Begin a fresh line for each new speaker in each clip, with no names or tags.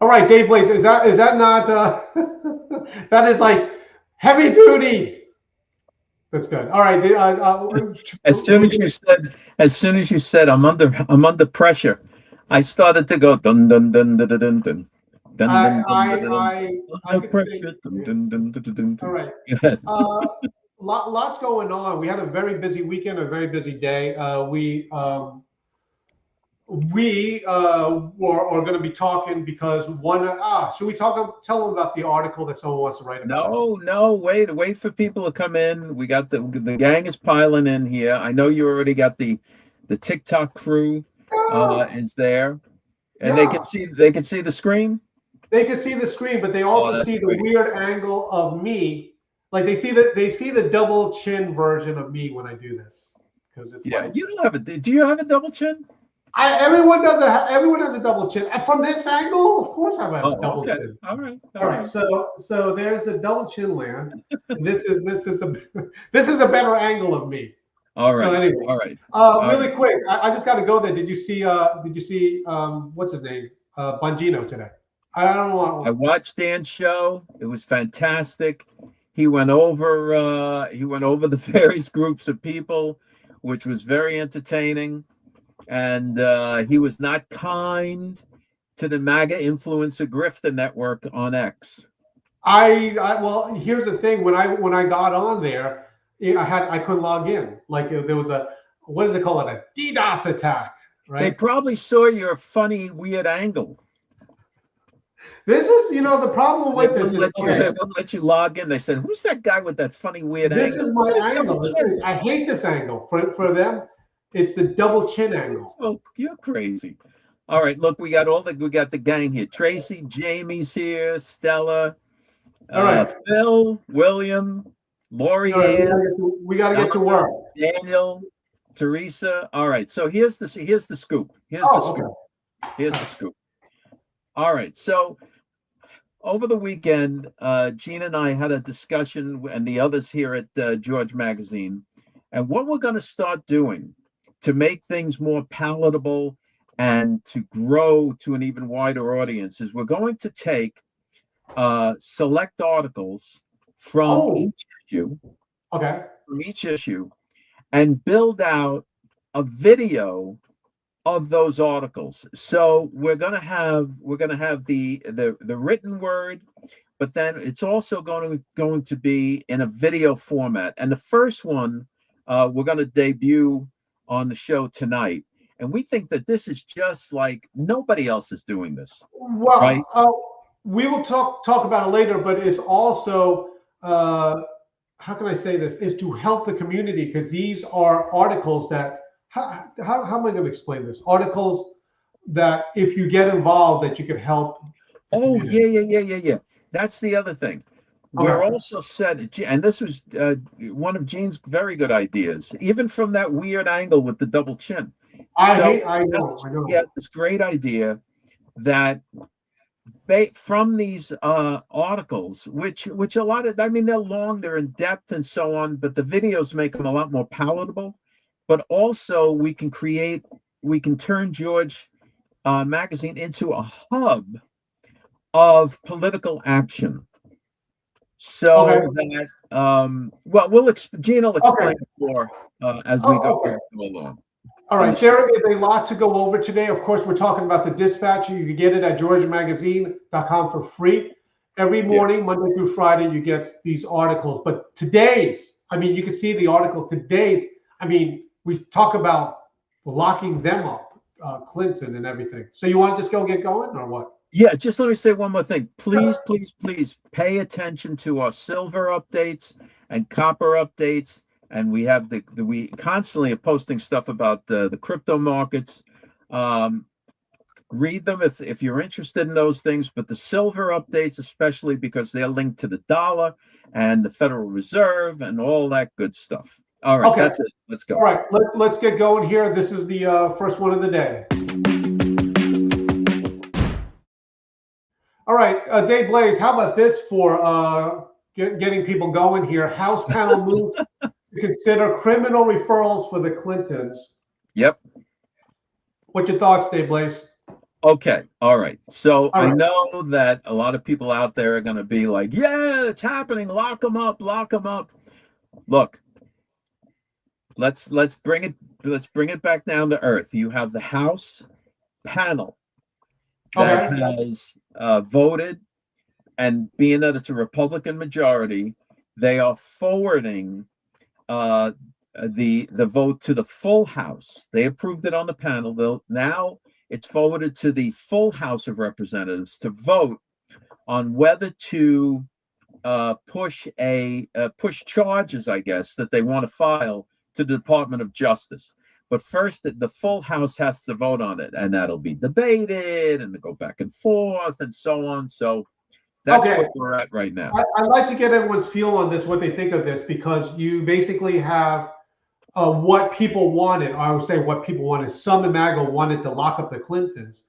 right, Dave Blaze, is that not that is like heavy duty. That's good. All right,
As
can
soon
we
as
do
you
it?
said, as soon as you said, I'm under pressure, I started to go dun dun dun dun dun dun dun dun
I
dun dun dun
I
dun.
I
Under
could sing.
pressure. Dun,
Yeah.
dun, dun, dun, dun, dun,
All
dun.
right.
Go ahead.
Uh, lots going on. We had a very busy weekend, a very busy day. We are going to be talking because should we tell them about the article that someone wants to write about us?
No, no, wait for people to come in. We got the gang is piling in here. I know you already got the TikTok crew
Yeah,
is there, and
yeah.
they can see the screen.
They can see the screen, but they
Oh,
also
that's
see the
great.
weird angle of me. Like they see the double chin version of me when I do this because it's
Yeah,
like
you don't have a. Do you have a double chin?
everyone has a double chin. And from this angle, of course, I have a
Oh,
double
okay.
chin.
All right.
All
All
right,
right.
so there's a double chin land. And this is a this is a better angle of me.
All
So
right.
anyway,
All right. All
really
right.
quick, I just got to go there. Did you see what's his name, Bongino today? I don't
I
know.
watched Dan's show. It was fantastic. He went over the various groups of people, which was very entertaining. And he was not kind to the MAGA influencer grifter network on X.
Well, here's the thing. When I got on there, I couldn't log in. Like there was a what does it call it? A DDoS attack,
They
right?
probably saw your funny, weird angle.
This is the problem
They
with this
wouldn't
is
let you.
okay.
They wouldn't let you log in. They said, "Who's that guy with that funny, weird
This
angle?
is
Look
my
at his double
angle.
chin."
I hate this angle. For them, it's the double chin angle.
Oh, you're crazy. All right, look, we got the gang here. Tracy, Jamie's here, Stella,
All right,
Phil, William,
all
Lori
right.
Ann,
We gotta get to
Donna,
work.
Daniel, Teresa. All right, so here's the scoop. Here's the
Oh,
scoop.
okay.
Here's the scoop. All right, so over the weekend, Gina and I had a discussion, and the others here at George Magazine, and what we're going to start doing to make things more palatable and to grow to an even wider audience is we're going to take select articles from
Oh,
each issue,
okay.
from each issue, and build out a video of those articles. So we're gonna have the written word, but then it's also going to be in a video format. And the first one we're going to debut on the show tonight. And we think that this is just like nobody else is doing this, right?
Well, we will talk about it later, but it's also how can I say this? Is to help the community because these are articles that how am I going to explain this? Articles that if you get involved, that you can help the
Oh,
community.
yeah. That's the other thing. We're
Okay.
also set, and this was one of Gene's very good ideas, even from that weird angle with the double chin. So
I
he had
know.
this great idea that from these articles, which a lot of, I mean, they're long, they're in depth and so on, but the videos make them a lot more palatable. But also, we can turn George Magazine into a hub of political action.
Okay.
So that, well, Gene will
Okay.
explain it more as we
Oh,
go,
okay.
along
All
in the
right,
show.
there is a lot to go over today. Of course, we're talking about the Dispatch. You can get it at georgiamagazine.com for free. Every
Yeah.
morning, Monday through Friday, you get these articles. But you can see the articles. We talk about locking them up, Clinton and everything. So you want to just go get going or what?
Yeah, just let me say one more thing. Please pay attention to our silver updates and copper updates. And we have we constantly are posting stuff about the crypto markets. Um, Read them if you're interested in those things, but the silver updates, especially because they're linked to the dollar and the Federal Reserve and all that good stuff. All right,
Okay.
that's it. Let's
All
go.
right. Let's get going here. This is the first one of the day. All right, Dave Blaze, how about this for getting people going here? House panel moves to consider criminal referrals for the Clintons.
Yep.
What's your thoughts, Dave Blaze?
Okay, all right. So
All
I
right.
know that a lot of people out there are going to be like, "Yeah, it's happening. Lock them up. Lock them up." Look, let's bring it back down to earth. You have the House panel that
Okay.
has voted, and being that it's a Republican majority, they are forwarding uh, the vote to the full House. They approved it on the panel. Now it's forwarded to the full House of Representatives to vote on whether to push charges, I guess, that they want to file to the Department of Justice. But first, the full House has to vote on it, and that'll be debated and go back and forth and so on. So that's
Okay.
where we're at right now.
I'd like to get everyone's feel on this, what they think of this, because you basically have what people wanted. I would say what people wanted. Some in MAGA wanted to lock up the Clintons.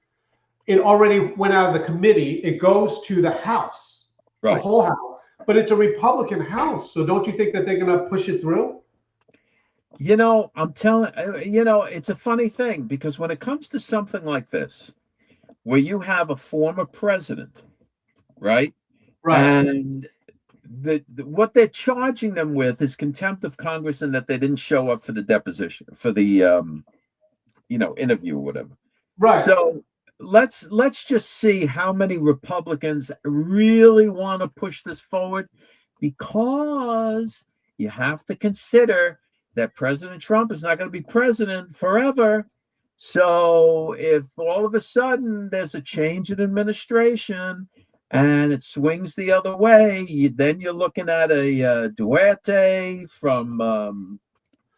It already went out of the committee. It goes to the House, the
Right.
whole House. But it's a Republican House, so don't you think that they're going to push it through?
I'm telling it's a funny thing because when it comes to something like this, where you have a former president, right?
Right.
And what they're charging them with is contempt of Congress and that they didn't show up for the deposition, for the interview or whatever.
Right.
So let's just see how many Republicans really want to push this forward, because you have to consider that President Trump is not going to be president forever. So if all of a sudden there's a change in administration and it swings the other way, then you're looking at a Duarte from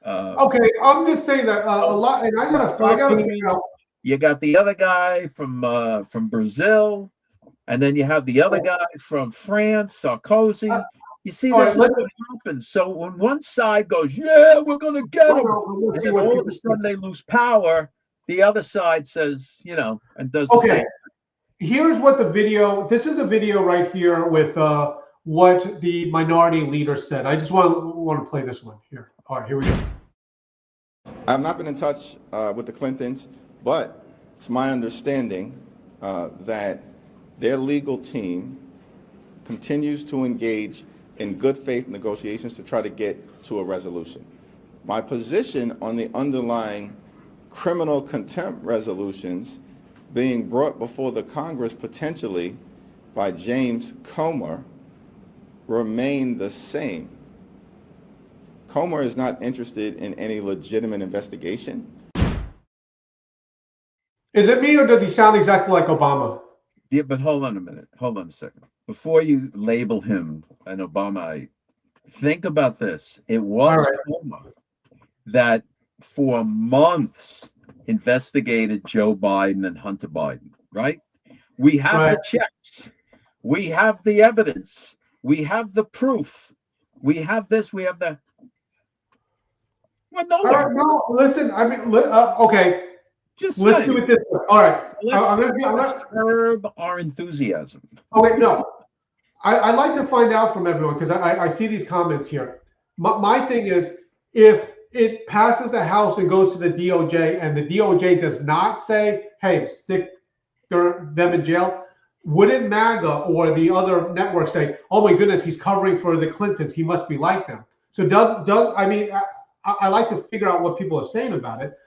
Okay. I'm just saying that a lot, and I gotta figure
Philippines.
out.
You got the other guy from Brazil, and then you have the other
Oh,
guy from France, Sarkozy. You see,
all
this
right.
is what happens. So when one side goes, "Yeah, we're going to get him,"
Let's
and
see
then
what
all of a
people think.
sudden they lose power, the other side says, and does the
Okay.
same.
Here's what the video. This is the video right here with what the minority leader said. I just want to play this one here. All right. Here we go.
I've not been in touch with the Clintons, but it's my understanding that their legal team continues to engage in good faith negotiations to try to get to a resolution. My position on the underlying criminal contempt resolutions being brought before the Congress potentially by James Comer remain the same. Comer is not interested in any legitimate investigation.
Is it me or does he sound exactly like Obama?
Yeah, but hold on a minute. Hold on a second. Before you label him an Obamaite, think about this. It
All
was
right.
Comer that for months investigated Joe Biden and Hunter Biden, right? We have
Right.
the checks, we have the evidence, we have the proof, we have this, we have that. Well,
All right.
nowhere.
No, listen. I mean, okay.
Just
Let's do
saying.
it this way. All right.
So
I'm
let's
gonna. I'm
let's
not.
curb our enthusiasm.
Okay. No. I like to find out from everyone because I see these comments here. My thing is, if it passes the House and goes to the DOJ, and the DOJ does not say, "Hey, stick them in jail," wouldn't MAGA or the other network say, "Oh my goodness, he's covering for the Clintons. He must be like them"? So does I mean I like to figure out what people are saying about it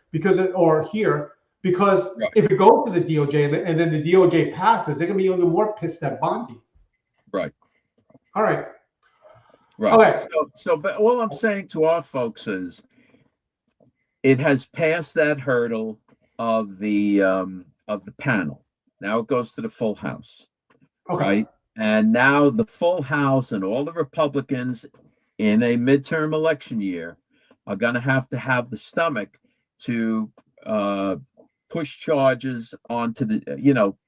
or here because
Right.
if it goes to the DOJ and then the DOJ passes, they're gonna be even more pissed at Bondi.
Right.
All right.
Right.
Okay.
But all I'm saying to our folks is it has passed that hurdle of the panel. Now it goes to the full House,
Okay.
right? And now the full House and all the Republicans in a midterm election year are going to have the stomach to push charges onto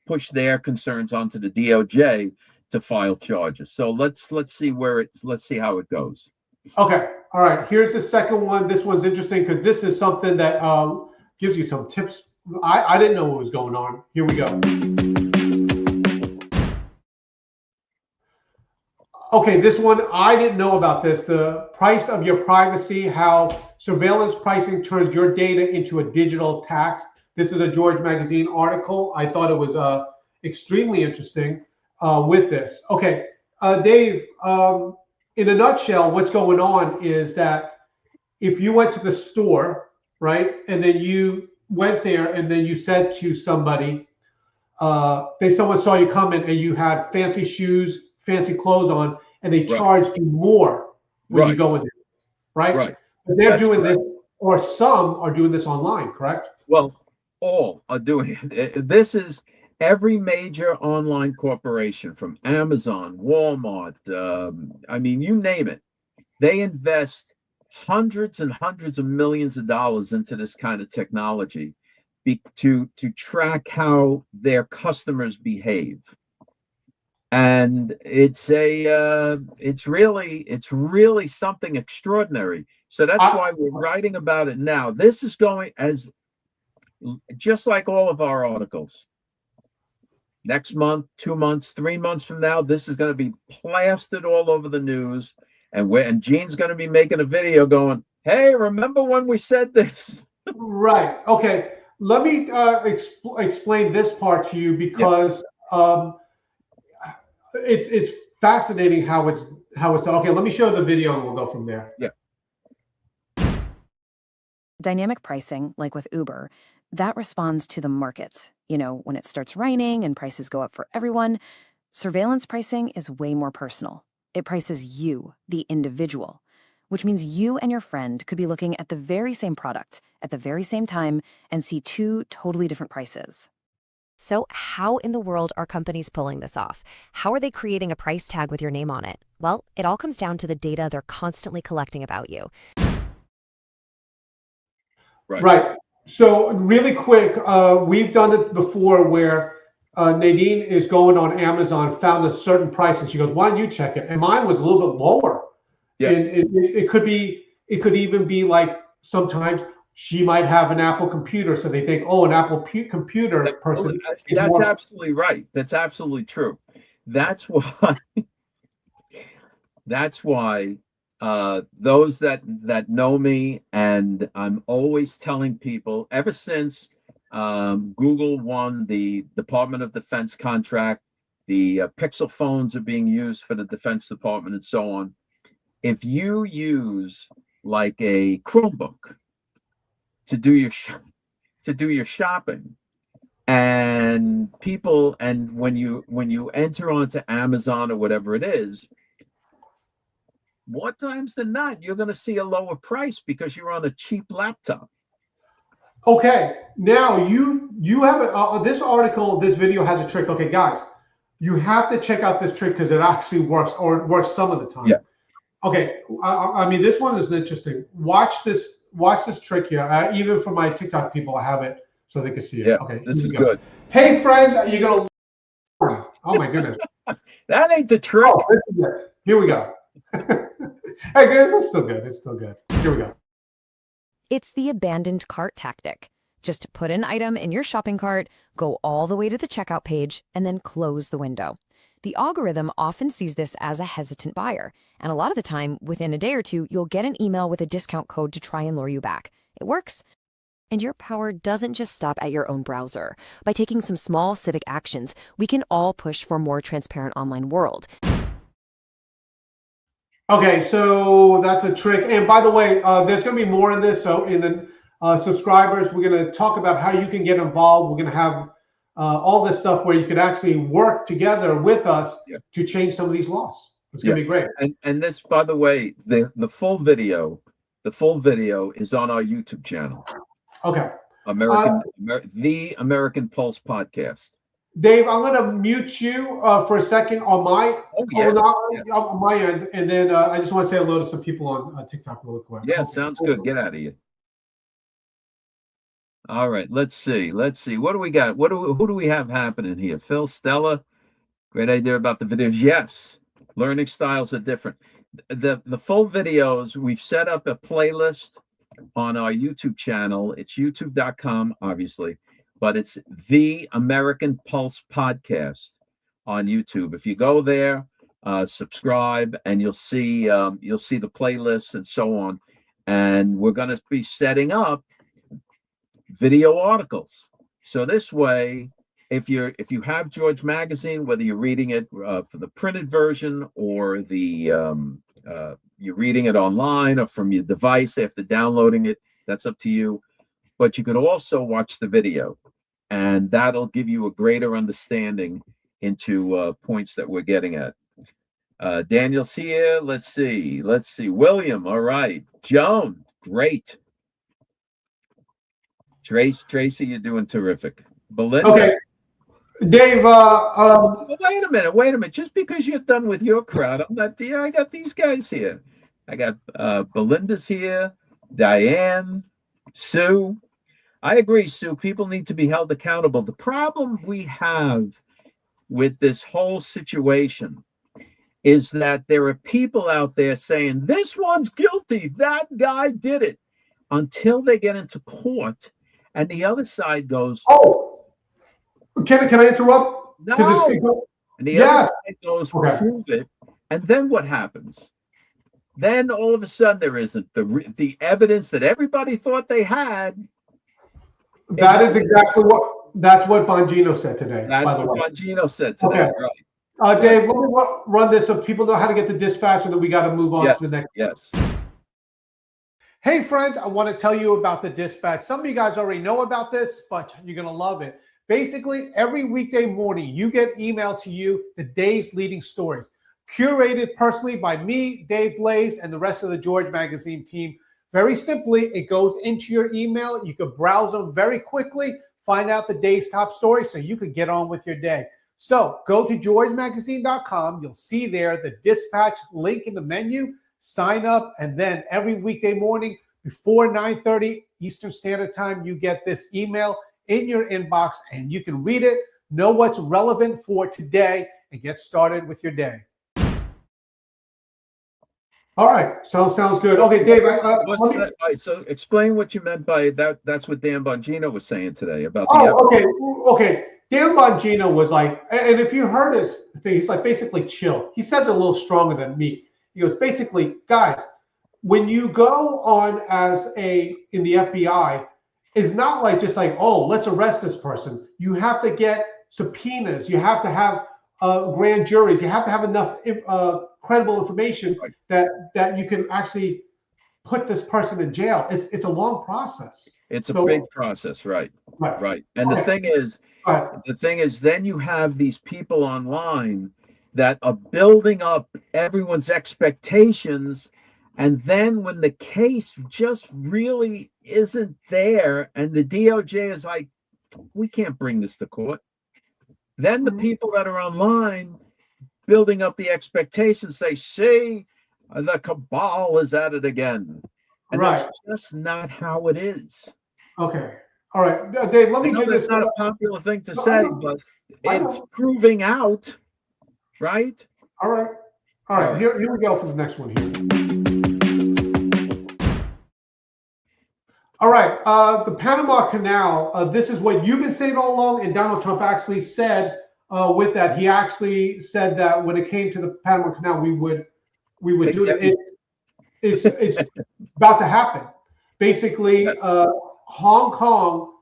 push their concerns onto the DOJ to file charges. So let's see how it goes.
Okay. All right. Here's the second one. This one's interesting because this is something that gives you some tips. I didn't know what was going on. Here we go. Okay, this one, I didn't know about this. The price of your privacy, how surveillance pricing turns your data into a digital tax This is a George Magazine article. I thought it was extremely interesting with this. Okay, Dave, in a nutshell, what's going on is that if you went to the store, right, and then you went there and then you said to somebody, someone saw you coming and you had fancy shoes, fancy clothes on, and they
Right.
charged you more when you
Right.
go in there, right?
Right.
But they're
That's
doing
correct.
this, or some are doing this online, correct?
Well, all are doing it. This is every major online corporation from Amazon, Walmart, I mean, you name it. They invest hundreds and hundreds of millions of dollars into this kind of technology to track how their customers behave. And it's really something extraordinary. So that's
I,
why we're writing about it now. This is going as just like all of our articles. Next month, 2 months, 3 months from now, this is going to be plastered all over the news. And Gene's going to be making a video going, hey, remember when we said this?
right. Okay. Let me explain this part to you
Yeah.
because it's fascinating how it's done. Okay, let me show the video and we'll go from there.
Yeah.
Dynamic pricing, like with Uber, that responds to the market. You know, when it starts raining and prices go up for everyone, surveillance pricing is way more personal. It prices you, the individual, which means you and your friend could be looking at the very same product at the very same time and see two totally different prices.
So how in the world are companies pulling this off? How are they creating a price tag with your name on it? Well, it all comes down to the data they're constantly collecting about you.
Right. So really quick, we've done it before where Nadine is going on Amazon, found a certain price, and she goes, "Why don't you check it?" And mine was a little bit lower.
Yeah.
And it could even be like sometimes she might have an Apple computer, so they think, "Oh, an Apple computer person."
That's absolutely right. That's absolutely true. That's why. That's why those that know me, and I'm always telling people ever since Google won the Department of Defense contract, the Pixel phones are being used for the Defense Department and so on. If you use like a Chromebook to do your shopping, and when you enter onto Amazon or whatever it is, more times than not, you're going to see a lower price because you're on a cheap laptop.
Okay, now you have this article, this video has a trick. Okay, guys, you have to check out this trick because it actually works, or it works some of the time.
Yeah.
Okay, I mean, this one is interesting. Watch this trick here. Even for my TikTok people, I have it so they can see it.
Yeah,
okay,
this is good.
Hey friends, you're gonna learn. Oh my goodness.
That ain't the trick.
Oh, this is good. Here we go. Hey guys, it's still good. It's still good. Here we go.
It's the abandoned cart tactic. Just put an item in your shopping cart, go all the way to the checkout page, and then close the window. The algorithm often sees this as a hesitant buyer, and a lot of the time, within a day or two, you'll get an email with a discount code to try and lure you back. It works. And your power doesn't just stop at your own browser. By taking some small civic actions, we can all push for a more transparent online world.
Okay, so that's a trick. And by the way, there's going to be more in this. So in the subscribers, we're going to talk about how you can get involved. We're going to have all this stuff where you could actually work together with us to change some of these laws. It's going to be great.
And this, by the way, the full video is on our YouTube channel.
Okay.
The American Pulse podcast.
Dave, I'm going to mute you for a second on my on my end, and then I just want to say hello to some people on TikTok real quick.
Yeah, sounds good. Get out of here. All right, let's see. What do we got? Who do we have happening here? Phil, Stella, great idea about the videos. Yes, learning styles are different. The full videos, we've set up a playlist on our YouTube channel. It's youtube.com, obviously, but it's the American Pulse podcast on YouTube. If you go there, subscribe, and you'll see the playlists and so on. And we're going to be setting up video articles. So this way, if you have George Magazine, whether you're reading it for the printed version or you're reading it online or from your device after downloading it, that's up to you. But you can also watch the video, and that'll give you a greater understanding into points that we're getting at. Daniel's here. Let's see. William, all right. Joan, great. Tracy, you're doing terrific. Belinda.
Okay, Dave.
Wait a minute. Just because you're done with your crowd, I'm not. Yeah, I got these guys here. I got Belinda's here. Diane, Sue. I agree, Sue. People need to be held accountable. The problem we have with this whole situation is that there are people out there saying, this one's guilty, that guy did it, until they get into court and the other side goes,
oh, can I interrupt?
No. And the other side goes, prove it. And then what happens? Then all of a sudden there isn't the evidence that everybody thought they had.
That's what Bongino said today.
That's what Bongino said today, right?
Dave, let me run this so people know how to get the dispatch, and then we got to move on to the next.
Yes.
Hey, friends, I want to tell you about the dispatch. Some of you guys already know about this, but you're going to love it. Basically, every weekday morning, you get emailed to you the day's leading stories, curated personally by me, Dave Blaze, and the rest of the George Magazine team. Very simply, it goes into your email. You can browse them very quickly, find out the day's top stories so you can get on with your day. So go to georgemagazine.com. You'll see there the dispatch link in the menu. Sign up, and then every weekday morning before 9:30 Eastern Standard Time, you get this email in your inbox, and you can read it, know what's relevant for today, and get started with your day. All right, sounds good. Okay, Dave.
So explain what you meant by that. That's what Dan Bongino was saying today about.
Okay. Dan Bongino was like, and if you heard his thing, he's like basically chill. He says it a little stronger than me. He goes, basically, guys, when you go on in the FBI, it's not like just like, oh, let's arrest this person. You have to get subpoenas. You have to have grand juries. You have to have enough credible information that you can actually put this person in jail. It's a long process.
It's a big process, right? And the thing is, then you have these people online that are building up everyone's expectations, and then when the case just really isn't there, and the DOJ is like, we can't bring this to court, then the people that are online building up the expectations say, see, the cabal is at it again. And that's just not how it is.
Okay. All right. Dave, let me do this.
It's not a popular thing to say, but it's proving out, right?
All right. Here we go for the next one here. All right. The Panama Canal, this is what you've been saying all along, and Donald Trump actually said with that. He actually said that when it came to the Panama Canal, we would do it. It's about to happen. Basically, Hong Kong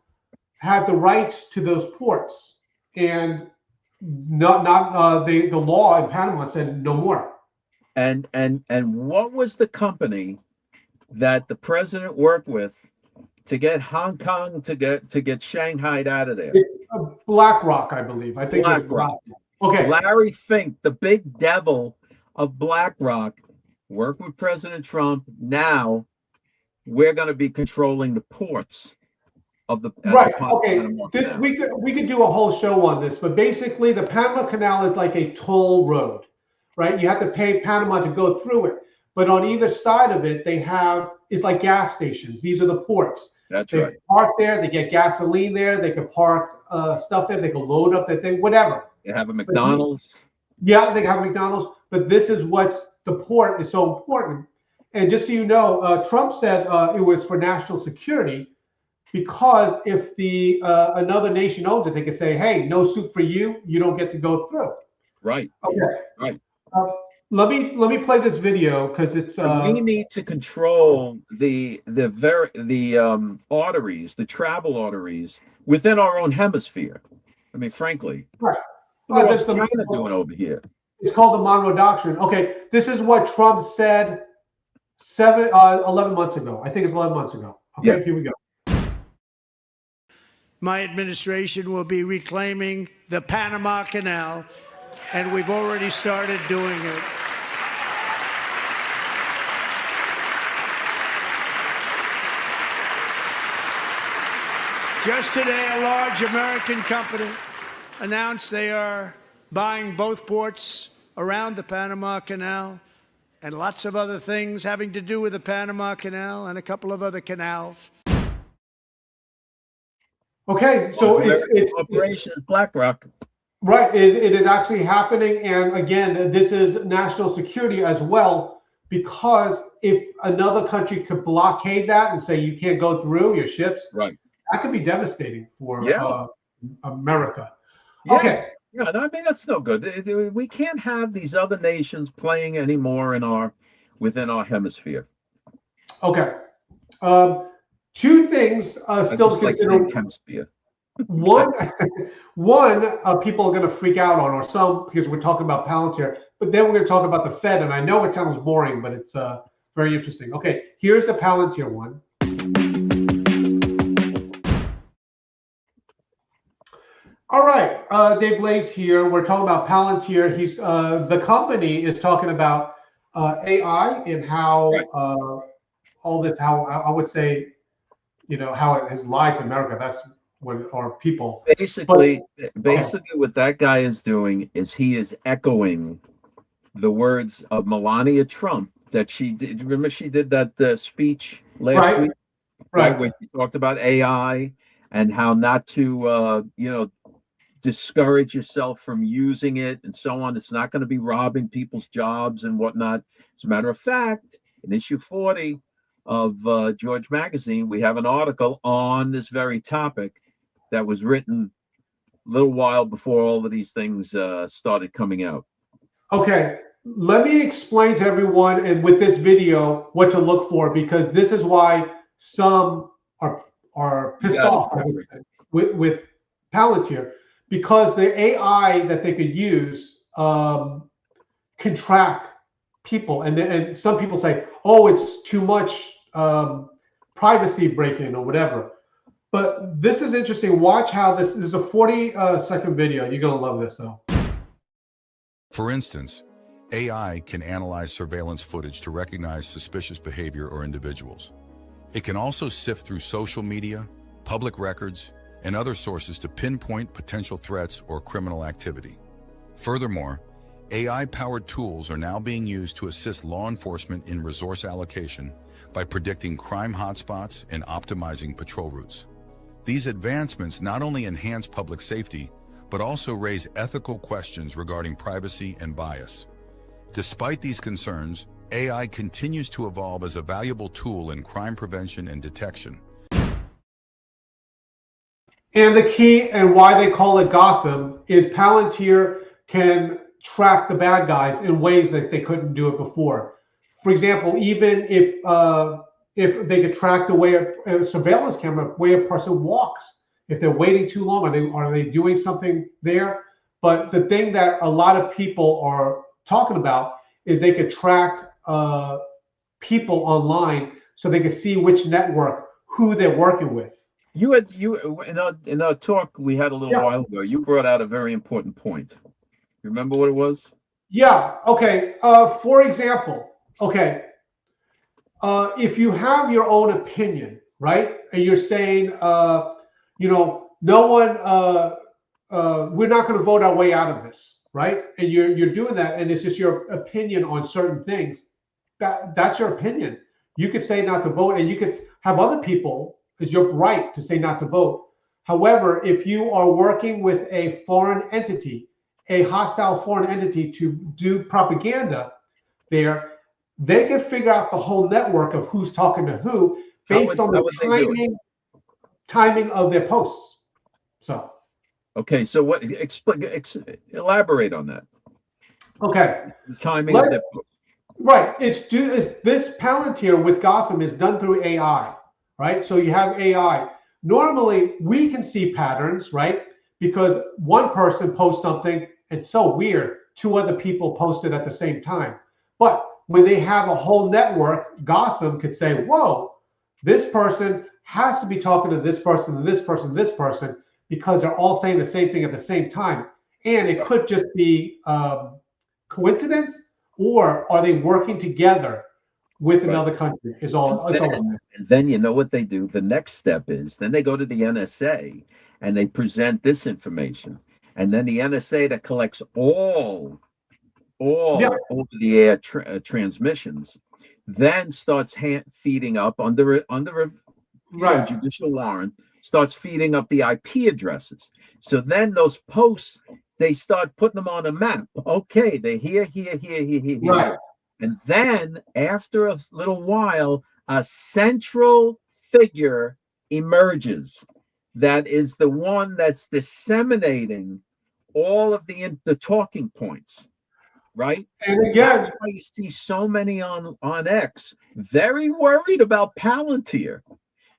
had the rights to those ports, and the law in Panama said no more.
And what was the company that the president worked with to get Hong Kong to get Shanghai out of there?
BlackRock, I believe. I think
BlackRock.
Okay.
Larry Fink, the big devil of BlackRock, worked with President Trump. Now we're going to be controlling the ports of the
we could do a whole show on this, but basically the Panama Canal is like a toll road, right? You have to pay Panama to go through it, but on either side of it, it's like gas stations. These are the ports. They park there, they get gasoline there, they can park stuff there, they can load up that thing, whatever.
They have a McDonald's.
Yeah, they have McDonald's, but this is the port is so important. And just so you know, Trump said it was for national security, because if another nation owns it, they could say, hey, no suit for you, you don't get to go through.
Right.
Okay.
Right.
let me play this video because it's
We need to control the arteries, the travel arteries within our own hemisphere. I mean, frankly,
right.
look at
That's
what's
the
China doing over here.
It's called the Monroe Doctrine. Okay, this is what Trump said 11 months ago. I think it's 11 months ago. Okay,
Yeah.
here we go.
My administration will be reclaiming the Panama Canal, and we've already started doing it. Just today, a large American company announced they are buying both ports around the Panama Canal and lots of other things having to do with the Panama Canal and a couple of other canals.
Okay, so it's
Operation BlackRock.
right. It is actually happening, and again, this is national security as well, because if another country could blockade that and say you can't go through your ships,
Right.
that could be devastating for
Yeah.
America.
Yeah.
Okay,
Yeah, no, I mean that's no good. We can't have these other nations playing anymore within our hemisphere.
okay. Two things
I
still to
just like
consider.
saying hemisphere.
One, one people are going to freak out on, or some, because we're talking about Palantir. But then we're going to talk about the Fed, and I know it sounds boring, but it's very interesting. Okay, here's the Palantir one. All right, Dave Blaze here. We're talking about Palantir. He's the company is talking about AI and how all this, how I would say, how it has lied to America. That's what, or people.
Basically,
okay.
what that guy is doing is he is echoing the words of Melania Trump that she did. Remember, she did that speech last week, right, where she talked about AI and how not to, discourage yourself from using it and so on. It's not going to be robbing people's jobs and whatnot. As a matter of fact, in issue 40 of George Magazine, we have an article on this very topic that was written a little while before all of these things started coming out.
Okay, let me explain to everyone and with this video what to look for, because this is why some are pissed off with Palantir, because the AI that they could use can track people, and some people say, oh, it's too much privacy breaking or whatever. But this is interesting. Watch how this is a 40-second video. You're gonna love this though.
For instance, AI can analyze surveillance footage to recognize suspicious behavior or individuals. It can also sift through social media, public records, and other sources to pinpoint potential threats or criminal activity. Furthermore, AI-powered tools are now being used to assist law enforcement in resource allocation by predicting crime hotspots and optimizing patrol routes. These advancements not only enhance public safety, but also raise ethical questions regarding privacy and bias. Despite these concerns, AI continues to evolve as a valuable tool in crime prevention and detection.
And the key, and why they call it Gotham, is Palantir can track the bad guys in ways that they couldn't do it before. For example, even if they could track the way a surveillance camera, way a person walks, if they're waiting too long, are they doing something there? But the thing that a lot of people are talking about is they could track people online, so they could see which network, who they're working with.
You in our talk we had a little while ago, you brought out a very important point. Remember what it was?
Yeah. Okay. For example, okay, if you have your own opinion, right, and you're saying, no one, we're not going to vote our way out of this, right? And you're doing that, and it's just your opinion on certain things. That's your opinion. You could say not to vote, and you could have other people. It's your right to say not to vote. However, if you are working with a foreign entity, a hostile foreign entity, to do propaganda there, they can figure out the whole network of who's talking to who based on the timing of their posts. So,
okay, so what? Elaborate on that.
Okay.
The timing
Let,
of the
right. It's this Palantir with Gotham is done through AI, right? So you have AI. Normally, we can see patterns, right? Because one person posts something, it's so weird. Two other people post it at the same time. But when they have a whole network, Gotham could say, whoa, this person has to be talking to this person and this person and this person because they're all saying the same thing at the same time. And it could just be coincidence, or are they working together with
right.
another country? Is all.
And
It's all.
then you know what they do. The next step is then they go to the NSA and they present this information, and then the NSA that collects
Yeah.
all over the air transmissions, then starts feeding up under a
Right.
judicial warrant, starts feeding up the IP addresses. So then those posts, they start putting them on a map. Okay, they're
Right.
here. And then after a little while, a central figure emerges that is the one that's disseminating all of the talking points, right?
And
That's
again,
why you see so many on X very worried about Palantir,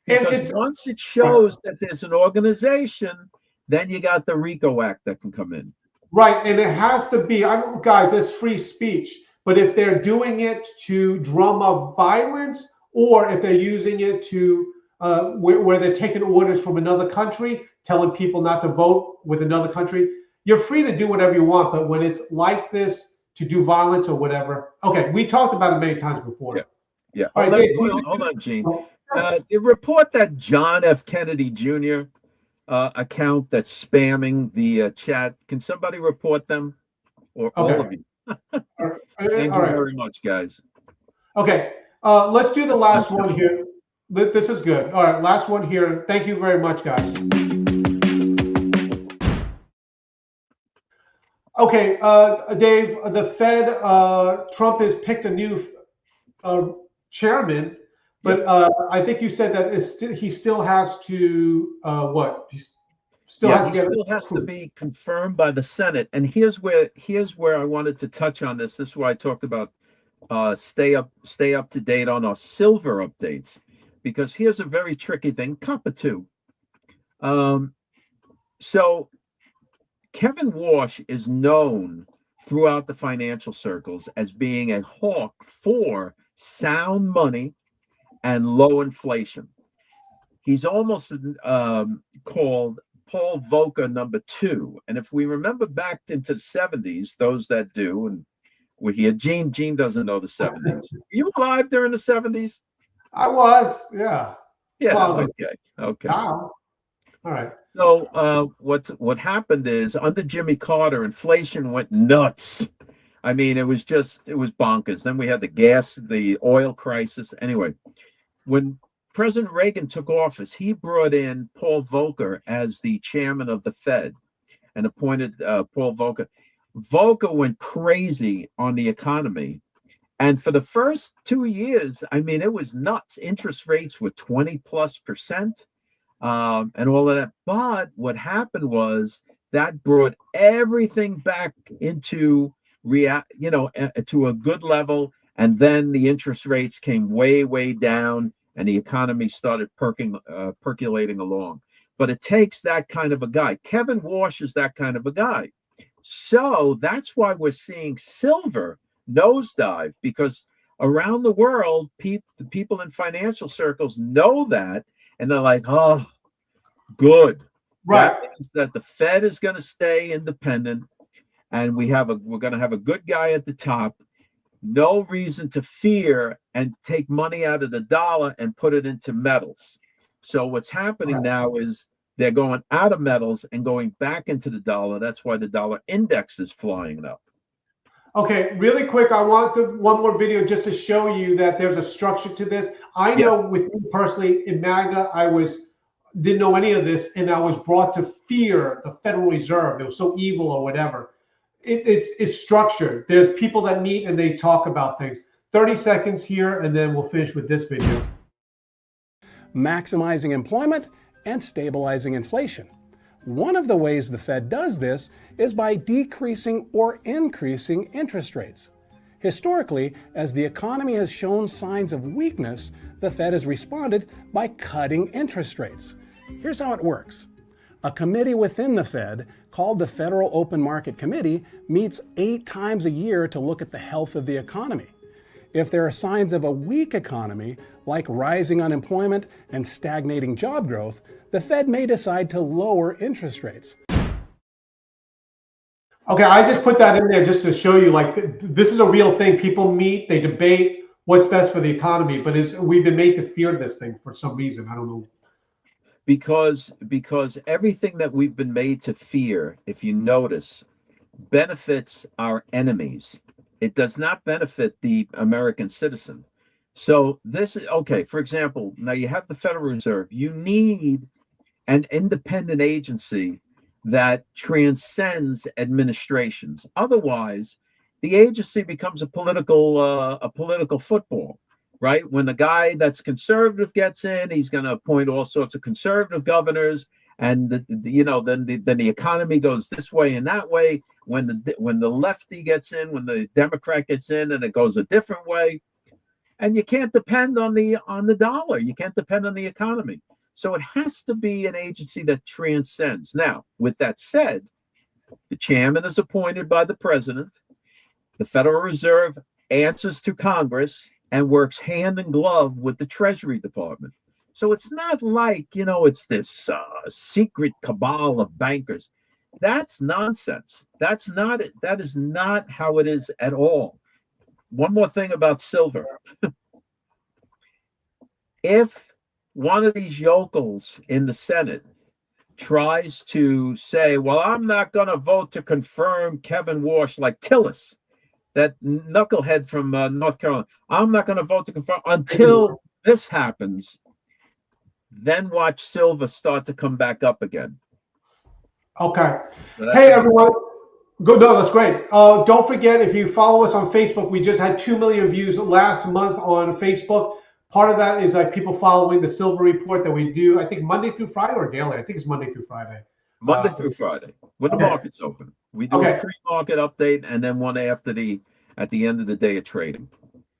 and
because
it's
once it shows that there's an organization, then you got the RICO Act that can come in.
right, and it has to be. Guys, it's free speech. But if they're doing it to drum up violence, or if they're using it to where they're taking orders from another country, telling people not to vote with another country, you're free to do whatever you want. But when it's like this, to do violence or whatever, okay, we talked about it many times before.
Yeah. Yeah.
All right, Dave,
Hold on, Gene. The report that John F. Kennedy Jr. Account that's spamming the chat. Can somebody report them, or all of you? Thank
All
you
right.
very much, guys.
Okay, let's do the last one here. This is good. All right, last one here. Thank you very much, guys. Okay, Dave, the Fed, Trump has picked a new chairman, but I think you said that he still has to what? He still has to get
still has to be confirmed by the Senate. And here's where I wanted to touch on this. This is why I talked about stay up to date on our silver updates, because here's a very tricky thing. Copper too. So Kevin Walsh is known throughout the financial circles as being a hawk for sound money and low inflation. He's almost called Paul Volcker #2. And if we remember back into the 70s, those that do, and we're here, Gene doesn't know the 70s. Were you alive during the 70s?
I was, yeah.
Yeah,
well,
okay.
All right.
So what happened is under Jimmy Carter, inflation went nuts. I mean, it was bonkers. Then we had the oil crisis. Anyway, when President Reagan took office, he brought in Paul Volcker as the chairman of the Fed and appointed Paul Volcker. Volcker went crazy on the economy. And for the first 2 years, I mean, it was nuts. Interest rates were 20+%. And all of that. But what happened was that brought everything back into to a good level. And then the interest rates came way, way down, and the economy started percolating along. But it takes that kind of a guy. Kevin Walsh is that kind of a guy. So that's why we're seeing silver nosedive, because around the world, the people in financial circles know that. And they're like, oh, good.
Right.
That means that the Fed is going to stay independent, and we're going to have a good guy at the top. No reason to fear and take money out of the dollar and put it into metals. So what's happening now is they're going out of metals and going back into the dollar. That's why the dollar index is flying up.
Okay, really quick, I want one more video just to show you that there's a structure to this. I know with me personally in MAGA, didn't know any of this, and I was brought to fear the Federal Reserve. It was so evil or whatever. It's structured. There's people that meet and they talk about things. 30 seconds here, and then we'll finish with this video.
Maximizing employment and stabilizing inflation. One of the ways the Fed does this is by decreasing or increasing interest rates. Historically, as the economy has shown signs of weakness, the Fed has responded by cutting interest rates. Here's how it works. A committee within the Fed, called the Federal Open Market Committee, meets 8 times a year to look at the health of the economy. If there are signs of a weak economy, like rising unemployment and stagnating job growth, the Fed may decide to lower interest rates.
Okay, I just put that in there just to show you, like, this is a real thing. People meet, they debate what's best for the economy, but we've been made to fear this thing for some reason. I don't know.
Because everything that we've been made to fear, if you notice, benefits our enemies. It does not benefit the American citizen. So this is okay. For example, now you have the Federal Reserve. You need an independent agency that transcends administrations. Otherwise, the agency becomes a political football, right? When the guy that's conservative gets in, he's going to appoint all sorts of conservative governors, and then the economy goes this way and that way. When the lefty gets in, when the Democrat gets in, and it goes a different way, and you can't depend on the dollar. You can't depend on the economy. So it has to be an agency that transcends. Now, with that said, the chairman is appointed by the president. The Federal Reserve answers to Congress and works hand in glove with the Treasury Department. So it's not like, it's this secret cabal of bankers. That's nonsense. That is not how it is at all. One more thing about silver. If one of these yokels in the Senate tries to say, well, I'm not going to vote to confirm Kevin Walsh, like Tillis, that knucklehead from North Carolina, I'm not going to vote to confirm until this happens, then watch silver start to come back up again.
Okay. Hey, everyone. Good. No, that's great. Don't forget, if you follow us on Facebook, we just had 2 million views last month on Facebook. Part of that is like people following the Silver Report that we do, I think Monday through Friday or daily. I think it's Monday through Friday.
Monday through Friday, when the market's open. We do a pre-market update and then one at the end of the day of trading.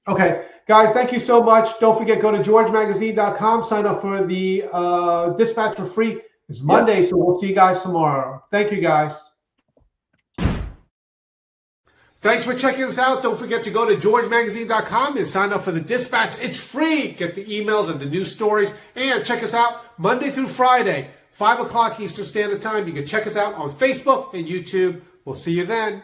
Okay, guys, thank you so much. Don't forget, go to georgemagazine.com, sign up for the dispatch for free. It's Monday, so we'll see you guys tomorrow. Thank you, guys. Thanks for checking us out. Don't forget to go to georgemagazine.com and sign up for the dispatch. It's free. Get the emails and the news stories. And check us out Monday through Friday, 5 o'clock Eastern Standard Time. You can check us out on Facebook and YouTube. We'll see you then.